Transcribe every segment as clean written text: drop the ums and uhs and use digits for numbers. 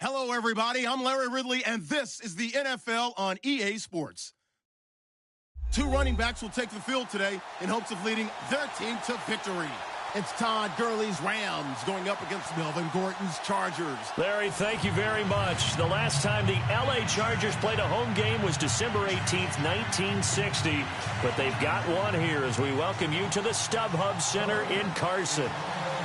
Hello, everybody. I'm Larry Ridley, and this is the NFL on EA Sports. Two running backs will take the field today in hopes of leading their team to victory. It's Todd Gurley's Rams going up against Melvin Gordon's Chargers. Larry, thank you very much. The last time the L.A. Chargers played a home game was December 18th, 1960. But they've got one here as we welcome you to the StubHub Center in Carson.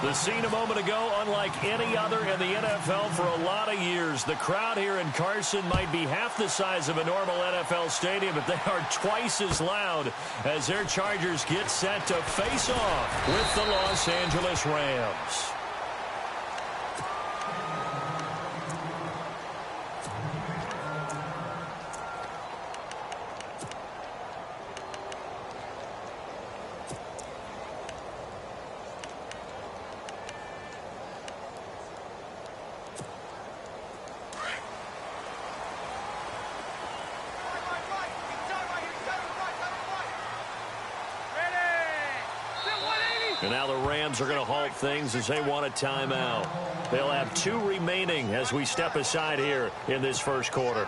The scene a moment ago, unlike any other in the NFL for a lot of years. The crowd here in Carson might be half the size of a normal NFL stadium, but they are twice as loud as their Chargers get set to face off with the Los Angeles Rams. And now the Rams are going to halt things as they want a timeout. They'll have 2 remaining as we step aside here in this first quarter.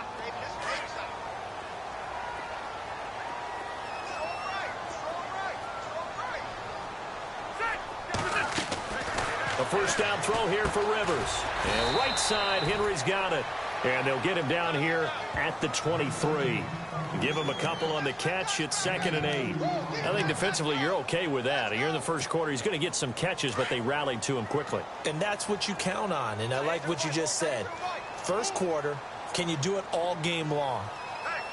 A first down throw here for Rivers. And right side, Henry's got it. And they'll get him down here at the 23. Give him a couple on the catch. It's 2nd and 8. I think defensively you're okay with that. You're in the first quarter. He's going to get some catches, but they rallied to him quickly. And that's what you count on. And I like what you just said. First quarter, can you do it all game long?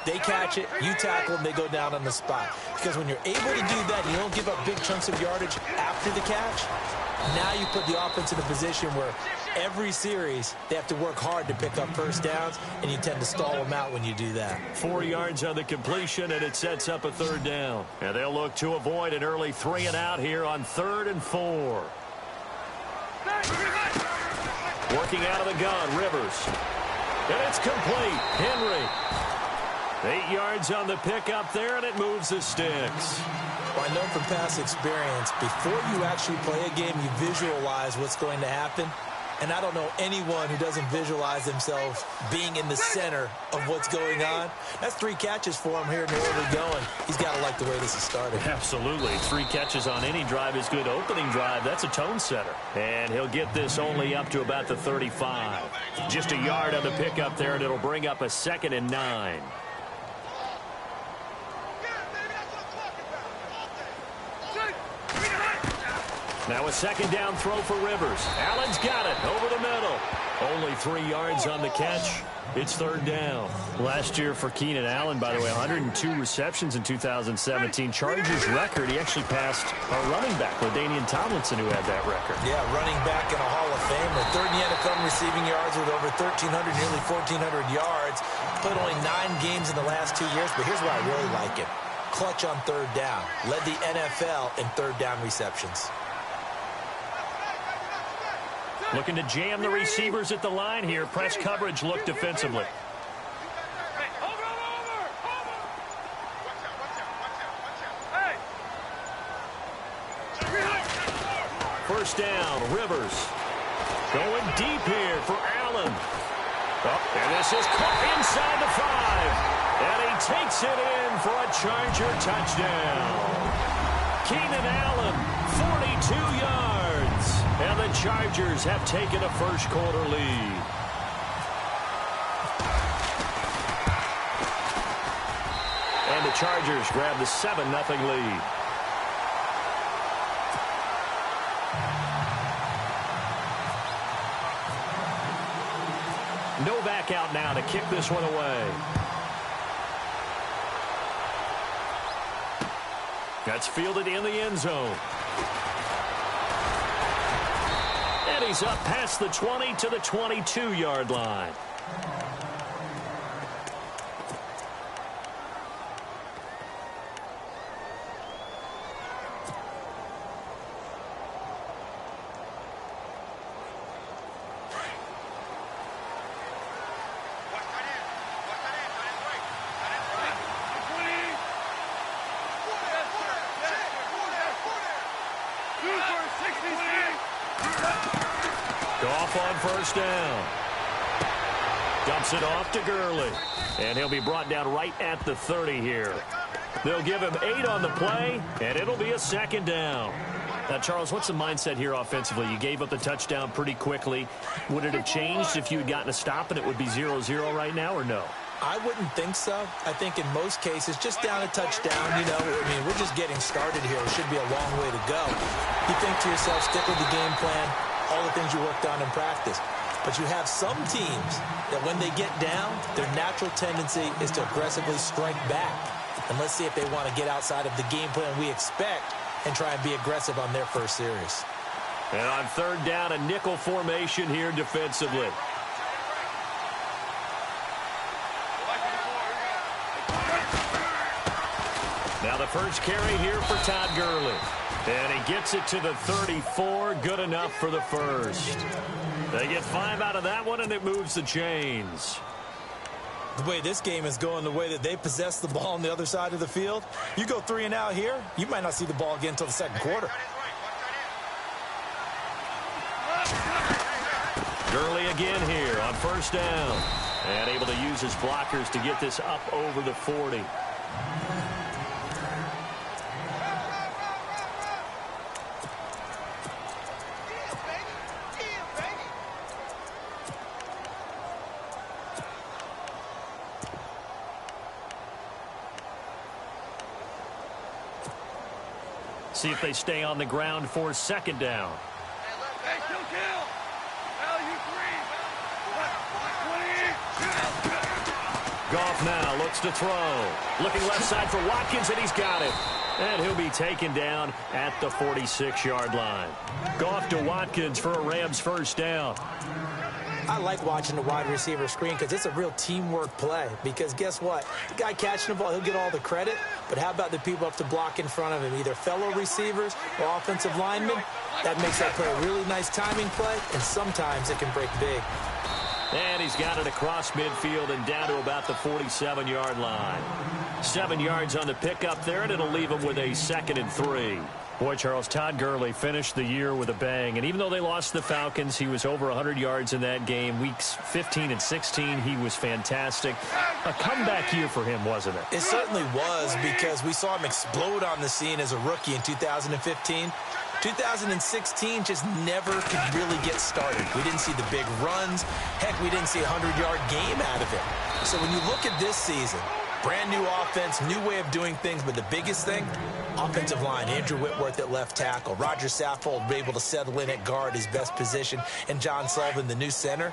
They catch it, you tackle them, they go down on the spot. Because when you're able to do that, you don't give up big chunks of yardage after the catch. Now you put the offense in a position where every series they have to work hard to pick up first downs, and you tend to stall them out when you do that. 4 yards on the completion, and it sets up a 3rd down. And they'll look to avoid an early 3 and out here on 3rd and 4. Working out of the gun, Rivers. And it's complete. Henry. 8 yards on the pickup there, and it moves the sticks. Well, I know from past experience, before you actually play a game, you visualize what's going to happen. And I don't know anyone who doesn't visualize themselves being in the center of what's going on. That's 3 catches for him here in the order going. He's got to like the way this is started. Absolutely. 3 catches on any drive is good. Opening drive, that's a tone setter. And he'll get this only up to about the 35. Just a yard on the pickup there, and it'll bring up a 2nd and 9. Now a 2nd down throw for Rivers. Allen's got it over the middle. Only 3 yards on the catch. It's 3rd down. Last year for Keenan Allen, by the way, 102 receptions in 2017. Chargers record, he actually passed our running back, LaDainian Tomlinson, who had that record. Yeah, running back in a Hall of Fame. The 3rd in the NFL receiving yards with over 1,300, nearly 1,400 yards. Played only 9 games in the last 2 years, but here's why I really like him. Clutch on 3rd down. Led the NFL in 3rd down receptions. Looking to jam the receivers at the line here. Press coverage look defensively. First down, Rivers. Going deep here for Allen. And this is caught inside the 5. And he takes it in for a Charger touchdown. Keenan Allen, 42 yards. And the Chargers have taken a first quarter lead. And the Chargers grab the 7-0 lead. Novak out now to kick this one away. That's fielded in the end zone. And he's up past the 20 to the 22-yard line. Goff on first down. Dumps it off to Gurley. And he'll be brought down right at the 30 here. They'll give him 8 on the play, and it'll be a second down. Now, Charles, what's the mindset here offensively? You gave up the touchdown pretty quickly. Would it have changed if you had gotten a stop and it would be 0-0 right now, or no? I wouldn't think so. I think in most cases, just down a touchdown, you know, I mean, we're just getting started here. It should be a long way to go. You think to yourself, stick with the game plan, all the things you worked on in practice. But you have some teams that when they get down, their natural tendency is to aggressively strike back. And let's see if they want to get outside of the game plan we expect and try and be aggressive on their first series. And on third down, a nickel formation here defensively. Now the first carry here for Todd Gurley. And he gets it to the 34. Good enough for the first. They get 5 out of that one, and it moves the chains. The way this game is going, the way that they possess the ball on the other side of the field, you go 3 and out here, you might not see the ball again until the second quarter. Gurley again here on first down. And able to use his blockers to get this up over the 40. See if they stay on the ground for second down. Hey, kill. Goff now looks to throw. Looking left side for Watkins, and he's got it. And he'll be taken down at the 46-yard line. Goff to Watkins for a Rams first down. I like watching the wide receiver screen because it's a real teamwork play. Because guess what? The guy catching the ball, he'll get all the credit. But how about the people up to block in front of him, either fellow receivers or offensive linemen? That makes that play a really nice timing play, and sometimes it can break big. And he's got it across midfield and down to about the 47-yard line. 7 yards on the pickup there, and it'll leave him with a 2nd and 3. Boy, Charles, Todd Gurley finished the year with a bang. And even though they lost the Falcons, he was over 100 yards in that game. Weeks 15 and 16, he was fantastic. A comeback year for him, wasn't it? It certainly was, because we saw him explode on the scene as a rookie in 2015. 2016 just never could really get started. We didn't see the big runs. Heck, we didn't see a 100-yard game out of it. So when you look at this season, brand new offense, new way of doing things, but the biggest thing, offensive line. Andrew Whitworth at left tackle. Roger Saffold able to settle in at guard, his best position, and John Sullivan, the new center.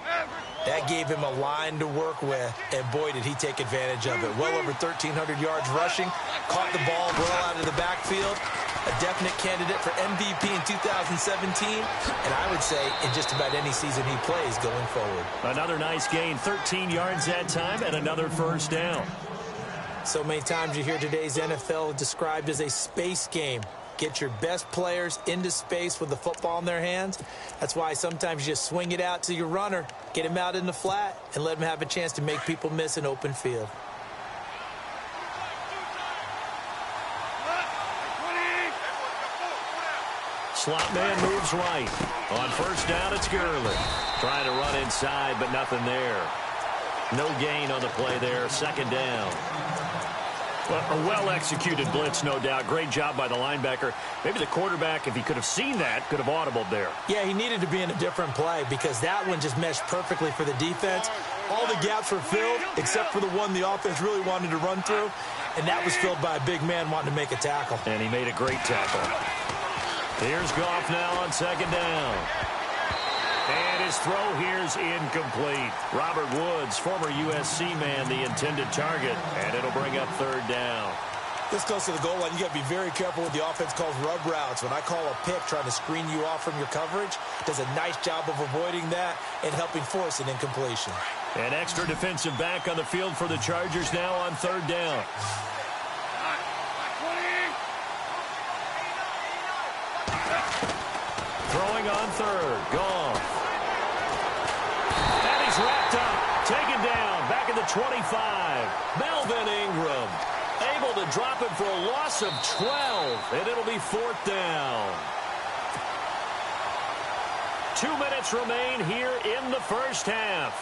That gave him a line to work with, and boy, did he take advantage of it. Well over 1,300 yards rushing, caught the ball well out of the backfield. A definite candidate for MVP in 2017, and I would say in just about any season he plays going forward. Another nice gain, 13 yards that time, and another first down. So many times you hear today's NFL described as a space game. Get your best players into space with the football in their hands. That's why sometimes you just swing it out to your runner, get him out in the flat, and let him have a chance to make people miss an open field. Slot man moves right. On first down, it's Gurley. Trying to run inside, but nothing there. No gain on the play there. Second down. Well, a well-executed blitz, no doubt. Great job by the linebacker. Maybe the quarterback, if he could have seen that, could have audibled there. Yeah, he needed to be in a different play because that one just meshed perfectly for the defense. All the gaps were filled except for the one the offense really wanted to run through, and that was filled by a big man wanting to make a tackle. And he made a great tackle. Here's Goff now on second down. And his throw here's incomplete. Robert Woods, former USC man, the intended target, and it'll bring up third down. This goes to the goal line. You got to be very careful with the offense calls rub routes. When I call a pick trying to screen you off from your coverage, does a nice job of avoiding that and helping force an incompletion. An extra defensive back on the field for the Chargers now on third down. Throwing on third. Goff. And he's wrapped up. Taken down. Back at the 25. Melvin Ingram. Able to drop it for a loss of 12. And it'll be fourth down. 2 minutes remain here in the first half.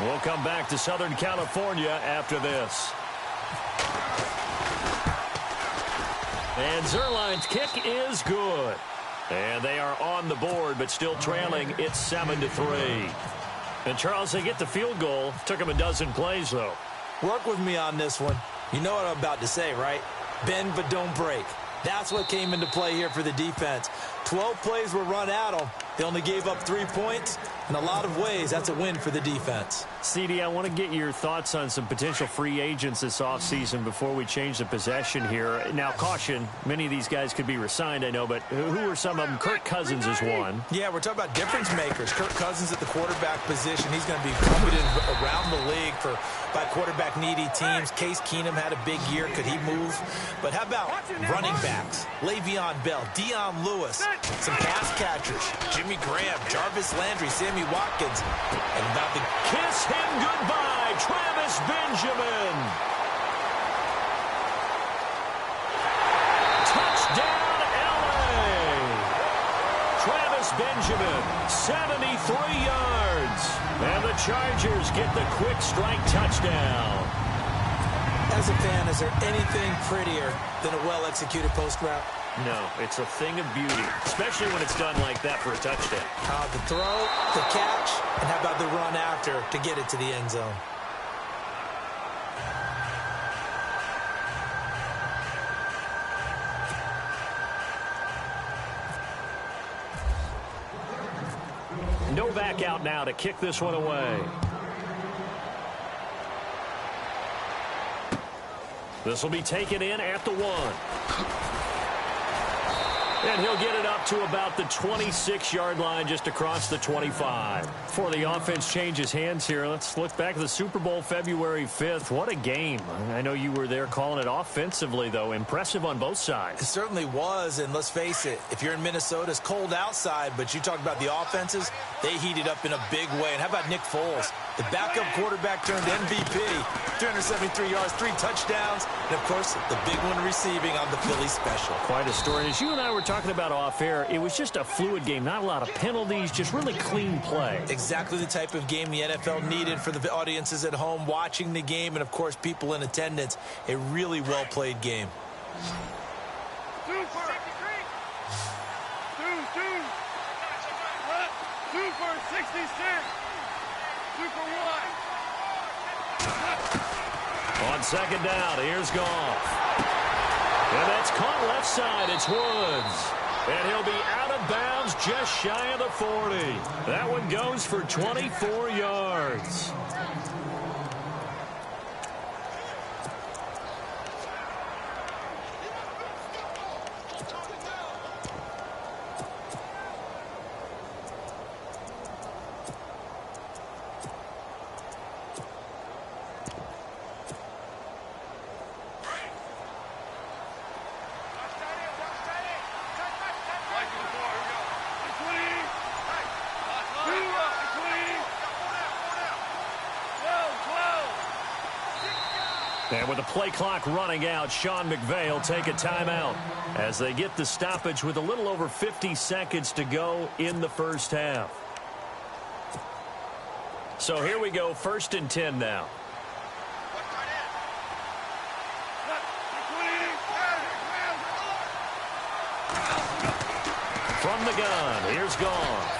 We'll come back to Southern California after this. And Zerline's kick is good. And they are on the board, but still trailing. It's 7-3. And, Charles, they get the field goal. Took them a dozen plays, though. Work with me on this one. You know what I'm about to say, right? Bend but don't break. That's what came into play here for the defense. 12 plays were run at them. They only gave up 3 points. In a lot of ways, that's a win for the defense. CD, I want to get your thoughts on some potential free agents this offseason before we change the possession here. Now, caution, many of these guys could be re-signed, I know, but who are some of them? Kirk Cousins is one. Yeah, we're talking about difference makers. Kirk Cousins at the quarterback position. He's going to be coveted around the league by quarterback-needy teams. Case Keenum had a big year. Could he move? But how about running backs? Le'Veon Bell, Dion Lewis, some pass catchers, Jimmy Graham, Jarvis Landry, Sammy Watkins, and about to kiss him goodbye, Travis Benjamin. Touchdown, LA. Travis Benjamin, 73 yards. And the Chargers get the quick strike touchdown. As a fan, is there anything prettier than a well-executed post route? No, it's a thing of beauty, especially when it's done like that for a touchdown. The throw, the catch, and how about the run after to get it to the end zone? Novak out now to kick this one away. This will be taken in at the 1. And he'll get it up to about the 26-yard line, just across the 25. Before the offense changes hands here, let's look back at the Super Bowl February 5th. What a game. I know you were there calling it offensively, though. Impressive on both sides. It certainly was, and let's face it, if you're in Minnesota, it's cold outside, but you talk about the offenses, they heated up in a big way. And how about Nick Foles? The backup quarterback turned MVP, 373 yards, 3 touchdowns, and, of course, the big one receiving on the Philly special. Quite a story. As you and I were talking about off air, it was just a fluid game, not a lot of penalties, just really clean play. Exactly the type of game the NFL needed for the audiences at home watching the game and, of course, people in attendance. A really well-played game. 2 for 66. 2 for 1. On second down, here's Goff. And that's caught left side. It's Woods. And he'll be out of bounds just shy of the 40. That one goes for 24 yards. And with the play clock running out, Sean McVay will take a timeout as they get the stoppage with a little over 50 seconds to go in the first half. So here we go, 1st and 10 now. From the gun, here's Goff.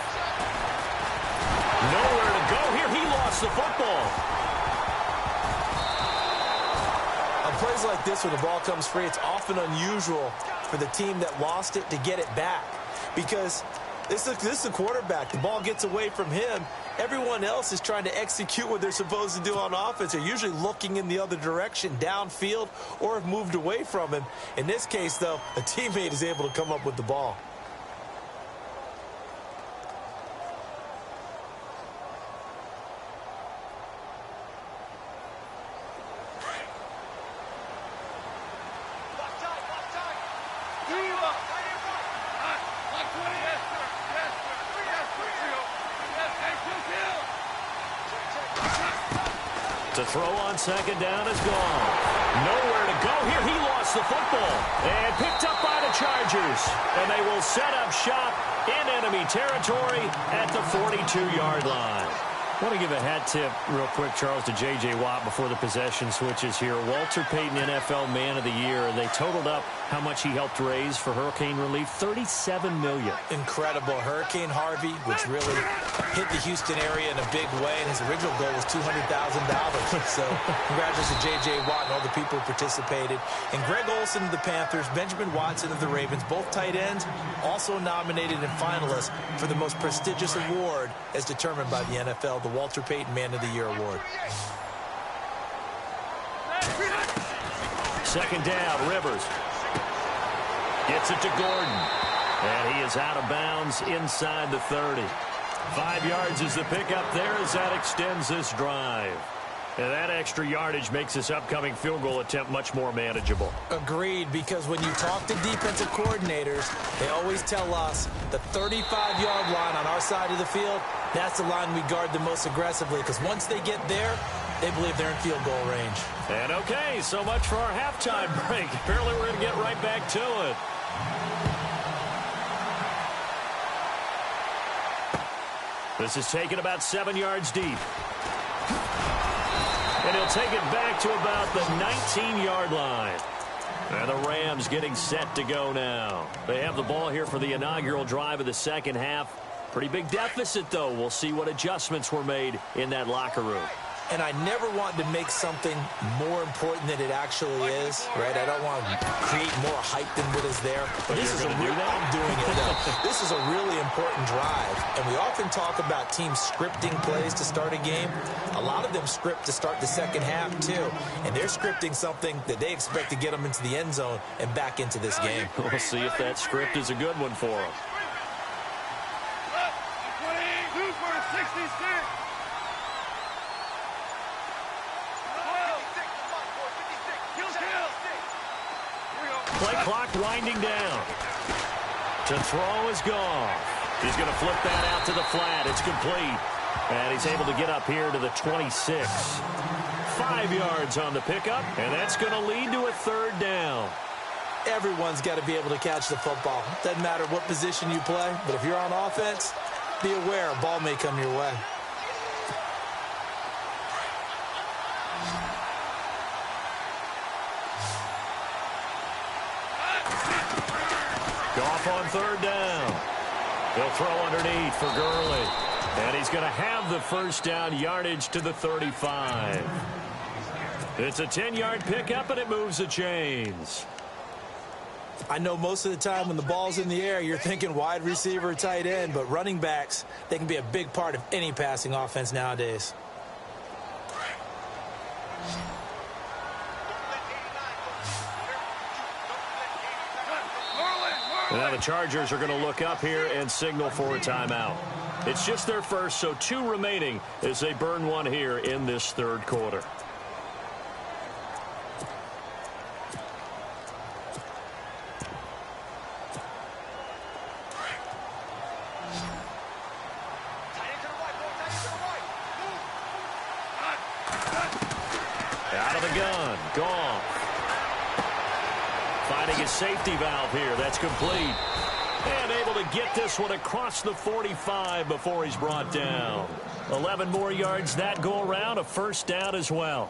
Nowhere to go here. He lost the football. Plays like this when the ball comes free, it's often unusual for the team that lost it to get it back because this is a quarterback. The ball gets away from him. Everyone else is trying to execute what they're supposed to do on offense. They're usually looking in the other direction, downfield, or have moved away from him. In this case, though, a teammate is able to come up with the ball. To throw on second down is gone. Nowhere to go here. He lost the football. And picked up by the Chargers. And they will set up shop in enemy territory at the 42-yard line. I want to give a hat tip real quick, Charles, to J.J. Watt before the possession switches here. Walter Payton, NFL Man of the Year. They totaled up how much he helped raise for hurricane relief, $37 million. Incredible. Hurricane Harvey, which really hit the Houston area in a big way, and his original goal was $200,000. So congratulations to J.J. Watt and all the people who participated. And Greg Olsen of the Panthers, Benjamin Watson of the Ravens, both tight ends, also nominated and finalists for the most prestigious award as determined by the NFL, the Walter Payton Man of the Year Award. Second down, Rivers. Gets it to Gordon. And he is out of bounds inside the 30. 5 yards is the pickup there as that extends this drive. And that extra yardage makes this upcoming field goal attempt much more manageable. Agreed, because when you talk to defensive coordinators, they always tell us the 35-yard line on our side of the field, that's the line we guard the most aggressively, because once they get there, they believe they're in field goal range. And okay, so much for our halftime break. Apparently we're going to get right back to it. This is taken about 7 yards deep. And he'll take it back to about the 19-yard line. And the Rams getting set to go now. They have the ball here for the inaugural drive of the second half. Pretty big deficit, though. We'll see what adjustments were made in that locker room. And I never want to make something more important than it actually is, right? I don't want to create more hype than what is there. But this is I'm doing it, though. This is a really important drive. And we often talk about teams scripting plays to start a game. A lot of them script to start the second half, too. And they're scripting something that they expect to get them into the end zone and back into this game. We'll see if that script is a good one for them. 22 for 66. Play clock winding down. To throw is Goff. He's going to flip that out to the flat. It's complete. And he's able to get up here to the 26. 5 yards on the pickup, and that's going to lead to a third down. Everyone's got to be able to catch the football. Doesn't matter what position you play, but if you're on offense, be aware a ball may come your way. Goff on third down. They'll throw underneath for Gurley. And he's going to have the first down, yardage to the 35. It's a 10-yard pickup, and it moves the chains. I know most of the time when the ball's in the air, you're thinking wide receiver, tight end, but running backs, they can be a big part of any passing offense nowadays. Now the Chargers are going to look up here and signal for a timeout. It's just their first, so 2 remaining as they burn one here in this third quarter. Out of the gun, Goff. Finding his safety valve here. That's complete. And able to get this one across the 45 before he's brought down. 11 more yards that go around. A first down as well.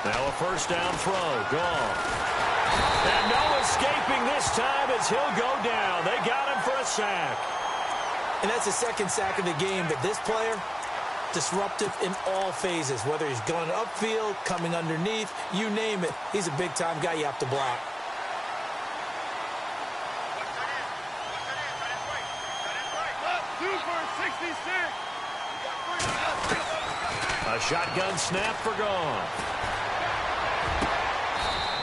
Now a first down throw. Goff. And no escaping this time as he'll go down. They got him for a sack. And that's the second sack of the game, but this player, disruptive in all phases, whether he's going upfield, coming underneath, you name it. He's a big-time guy you have to block. A shotgun snap for Goff.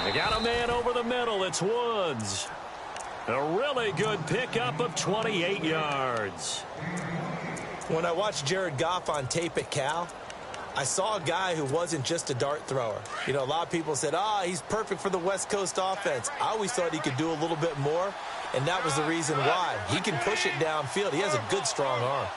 They got a man over the middle. It's Woods. A really good pickup of 28 yards. When I watched Jared Goff on tape at Cal, I saw a guy who wasn't just a dart thrower. A lot of people said, he's perfect for the West Coast offense. I always thought he could do a little bit more. and that was the reason why. He can push it downfield. He has a good, strong arm.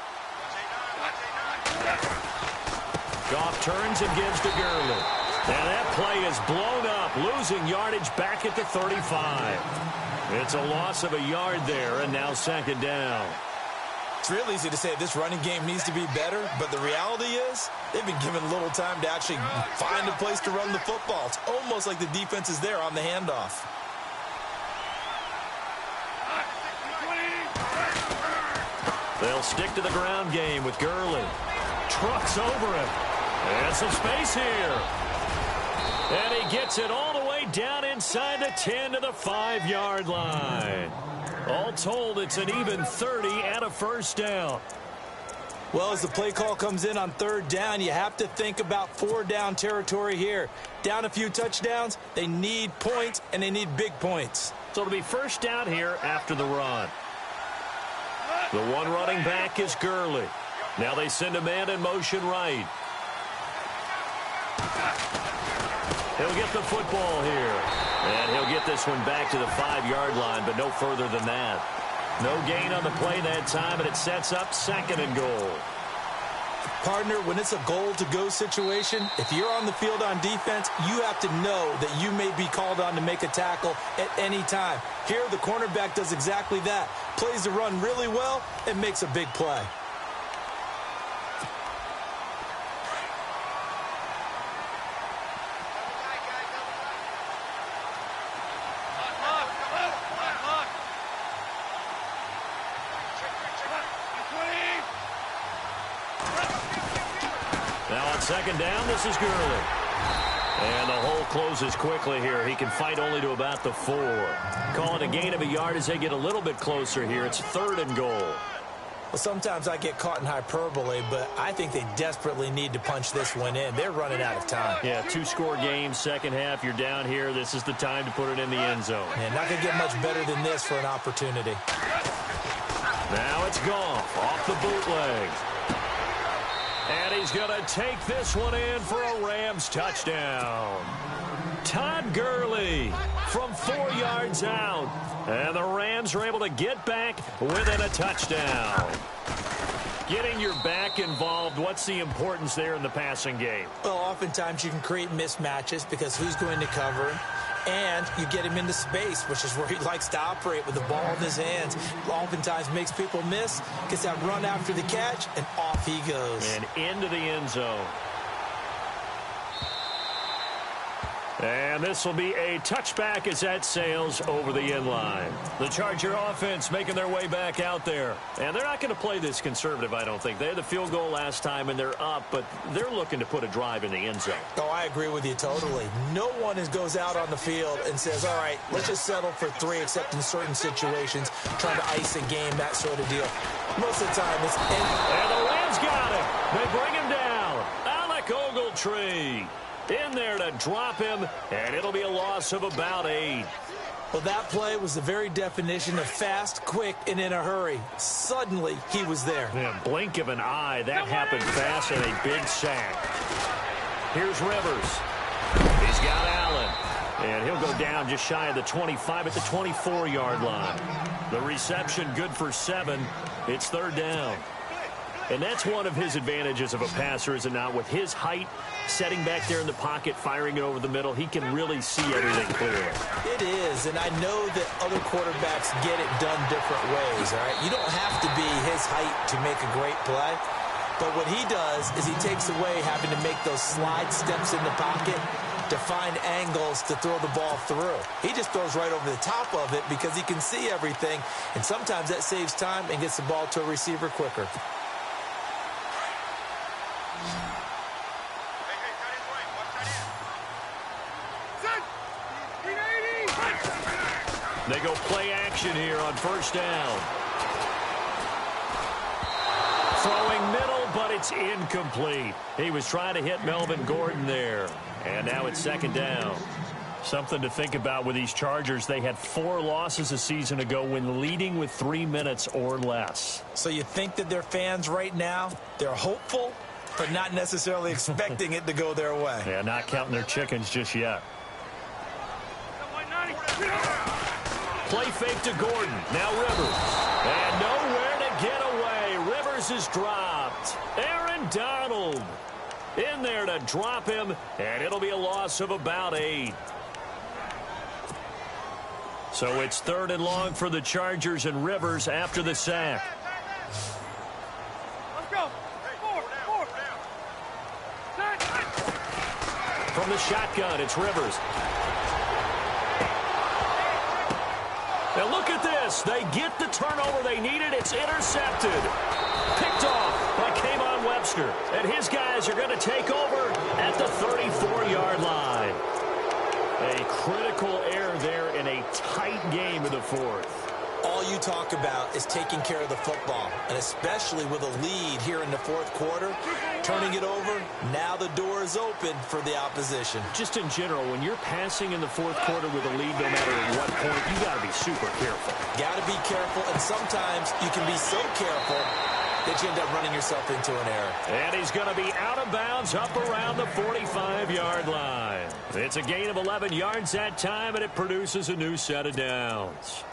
Goff turns and gives to Gurley. And that play is blown up, losing yardage back at the 35. It's a loss of a yard there, and now second down. It's real easy to say this running game needs to be better, but the reality is they've been given little time to actually find a place to run the football. It's almost like the defense is there on the handoff. They'll stick to the ground game with Gurley. Trucks over him. And some space here. And he gets it all the way down inside the 10 to the 5-yard line. All told, it's an even 30 and a first down. Well, as the play call comes in on third down, you have to think about 4-down territory here. Down a few touchdowns, they need points, and they need big points. So it'll be first down here after the run. The one running back is Gurley. Now they send a man in motion right. He'll get the football here. And he'll get this one back to the 5-yard line, but no further than that. No gain on the play that time, and it sets up second and goal. Partner, when it's a goal-to-go situation, if you're on the field on defense, you have to know that you may be called on to make a tackle at any time. Here, the cornerback does exactly that. Plays the run really well and makes a big play. Second down, this is Gurley. And the hole closes quickly here. He can fight only to about the 4. Calling a gain of a yard as they get a little bit closer here. It's third and goal. Well, sometimes I get caught in hyperbole, but I think they desperately need to punch this one in. They're running out of time. Yeah, 2-score game, second half. You're down here. This is the time to put it in the end zone. Yeah, not going to get much better than this for an opportunity. Now it's Goff off the bootleg. And he's going to take this one in for a Rams touchdown. Todd Gurley from 4 yards out. And the Rams are able to get back within a touchdown. Getting your back involved, what's the importance there in the passing game? Well, oftentimes you can create mismatches because who's going to cover him? And you get him into space, which is where he likes to operate with the ball in his hands. Oftentimes makes people miss, gets that run after the catch, and off he goes. And into the end zone. And this will be a touchback as that sails over the end line. The Charger offense making their way back out there. And they're not going to play this conservative, I don't think. They had the field goal last time, and they're up, but they're looking to put a drive in the end zone. Oh, I agree with you totally. No one goes out on the field and says, all right, let's just settle for 3, except in certain situations, trying to ice a game, that sort of deal. Most of the time, it's... And the Rams got him. They bring him down. Alec Ogletree in there to drop him, and it'll be a loss of about 8. Well, that play was the very definition of fast, quick, and in a hurry. Suddenly, he was there. Yeah, blink of an eye. That happened fast and a big sack. Here's Rivers. He's got Allen. And he'll go down just shy of the 25 at the 24-yard line. The reception good for 7. It's third down. And that's one of his advantages of a passer, is it not? With his height, setting back there in the pocket, firing it over the middle, he can really see everything clearly. It is, and I know that other quarterbacks get it done different ways, all right? You don't have to be his height to make a great play. But what he does is he takes away having to make those slide steps in the pocket to find angles to throw the ball through. He just throws right over the top of it because he can see everything, and sometimes that saves time and gets the ball to a receiver quicker. They go play action here on first down. Throwing middle, but it's incomplete. He was trying to hit Melvin Gordon there. And now it's second down. Something to think about with these Chargers. They had 4 losses a season ago when leading with 3 minutes or less. So you think that their fans right now, they're hopeful, but not necessarily expecting it to go their way. Yeah, not counting their chickens just yet. Play fake to Gordon. Now Rivers. And nowhere to get away. Rivers is dropped. Aaron Donald in there to drop him, and it'll be a loss of about 8. So it's 3rd and long for the Chargers and Rivers after the sack. Let's go. 4. From the shotgun, it's Rivers. Now look at this. They get the turnover they needed. It's intercepted. Picked off by Kayvon Webster. And his guys are going to take over at the 34-yard line. A critical error there in a tight game in the 4th. All you talk about is taking care of the football, and especially with a lead here in the 4th quarter, turning it over, now the door is open for the opposition. Just in general, when you're passing in the 4th quarter with a lead, no matter at what point, you got to be super careful. Got to be careful, and sometimes you can be so careful that you end up running yourself into an error. And he's going to be out of bounds up around the 45-yard line. It's a gain of 11 yards that time, and it produces a new set of downs.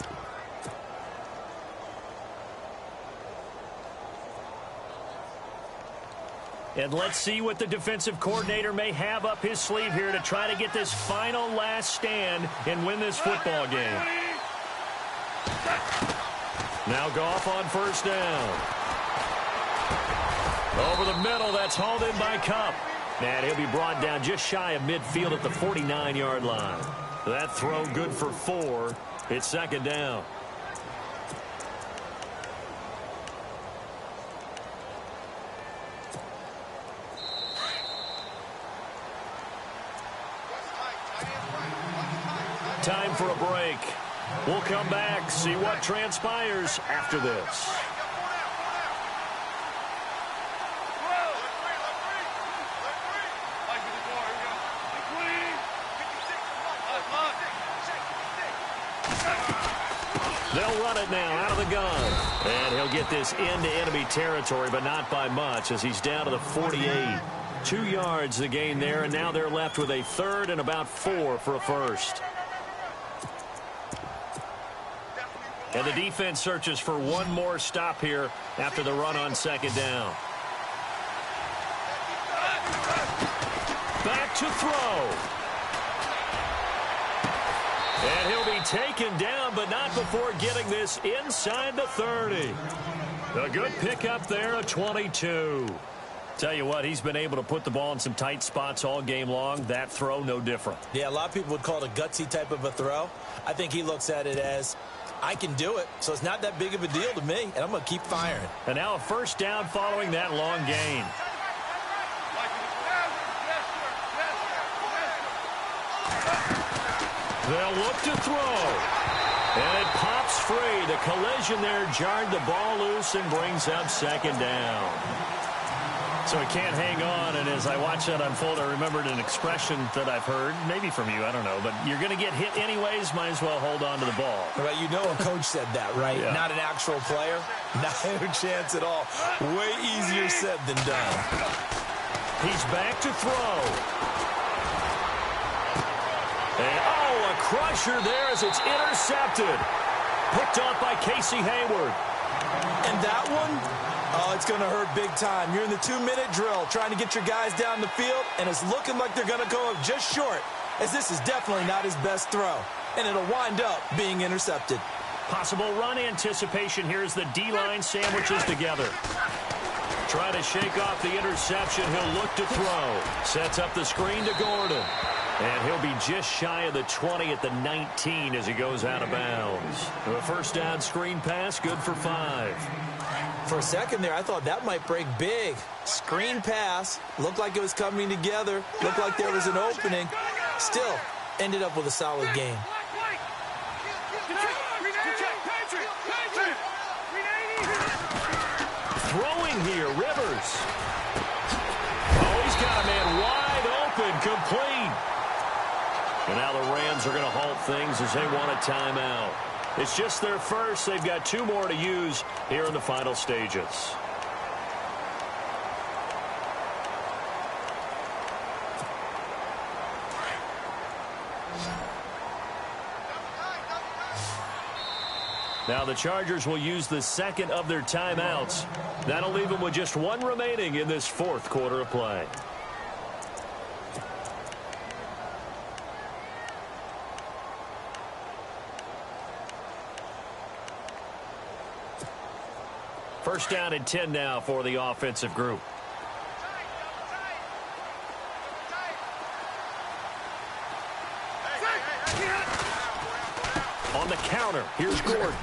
And let's see what the defensive coordinator may have up his sleeve here to try to get this final last stand and win this football game. Now Goff on 1st down. Over the middle, that's hauled in by Kupp. And he'll be brought down just shy of midfield at the 49-yard line. That throw good for 4. It's 2nd down. Time for a break. We'll come back, see what transpires after this. They'll run it now out of the gun. And he'll get this into enemy territory, but not by much as he's down to the 48. 2 yards the gain there, and now they're left with a 3rd and about 4 for a first. And the defense searches for one more stop here after the run on 2nd down. Back to throw. And he'll be taken down, but not before getting this inside the 30. A good pickup there, a 22. Tell you what, he's been able to put the ball in some tight spots all game long. That throw, no different. Yeah, a lot of people would call it a gutsy type of a throw. I think he looks at it as, I can do it, so it's not that big of a deal to me, and I'm going to keep firing. And now a 1st down following that long gain. They'll look to throw. And it pops free. The collision there jarred the ball loose and brings up 2nd down. So he can't hang on, and as I watch that unfold, I remembered an expression that I've heard, maybe from you, I don't know, but you're going to get hit anyways, might as well hold on to the ball. Right, you know a coach said that, right? Yeah. Not an actual player. Not a chance at all. Way easier said than done. He's back to throw. And, oh, a crusher there as it's intercepted. Picked off by Casey Hayward. And that one, oh, it's going to hurt big time. You're in the 2-minute drill trying to get your guys down the field, and it's looking like they're going to go up just short, as this is definitely not his best throw. And it'll wind up being intercepted. Possible run anticipation here as the D-line sandwiches together. Try to shake off the interception. He'll look to throw. Sets up the screen to Gordon. And he'll be just shy of the 20 at the 19 as he goes out of bounds. A 1st down screen pass, good for 5. For a second there, I thought that might break big. Screen pass. Looked like it was coming together. Looked like there was an opening. Still, ended up with a solid game. Throwing here, Rivers. Oh, he's got a man wide open, complete. And now the Rams are going to halt things as they want a timeout. It's just their first. They've got 2 more to use here in the final stages. Now the Chargers will use the second of their timeouts. That'll leave them with just one remaining in this fourth quarter of play. First down and 10 now for the offensive group. On the counter, here's Gordon.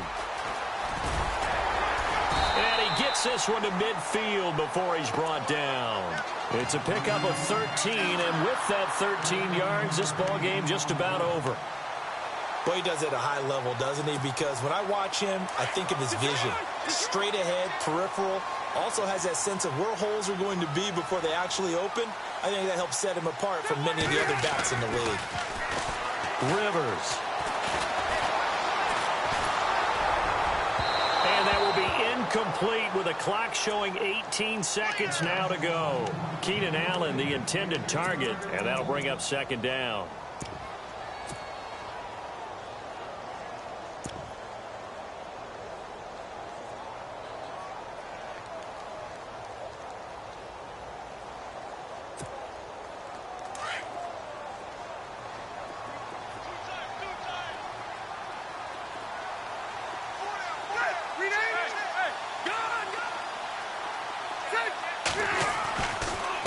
And he gets this one to midfield before he's brought down. It's a pickup of 13, and with that 13 yards, this ball game just about over. Well, he does it at a high level, doesn't he? Because when I watch him, I think of his vision. Straight ahead, peripheral, also has that sense of where holes are going to be before they actually open. I think that helps set him apart from many of the other backs in the league. Rivers. And that will be incomplete with a clock showing 18 seconds now to go. Keenan Allen, the intended target, and that'll bring up second down.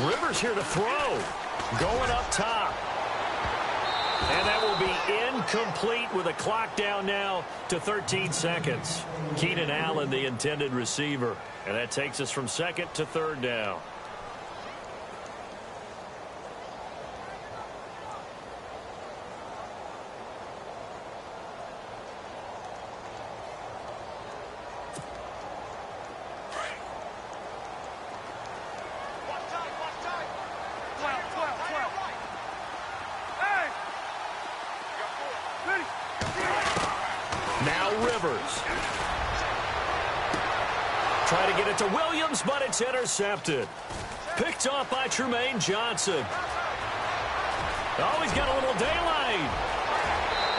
Rivers here to throw. Going up top. And that will be incomplete with a clock down now to 13 seconds. Keenan Allen, the intended receiver. And that takes us from second to third down. Now Rivers. Try to get it to Williams, but it's intercepted. Picked off by Tremaine Johnson. Oh, he's got a little daylight.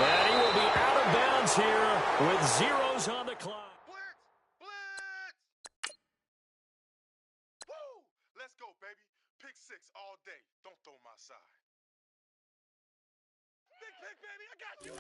And he will be out of bounds here with zeros on the clock. Blitz! Woo! Let's go, baby. Pick six all day. Don't throw my side. Big pick, baby. I got you.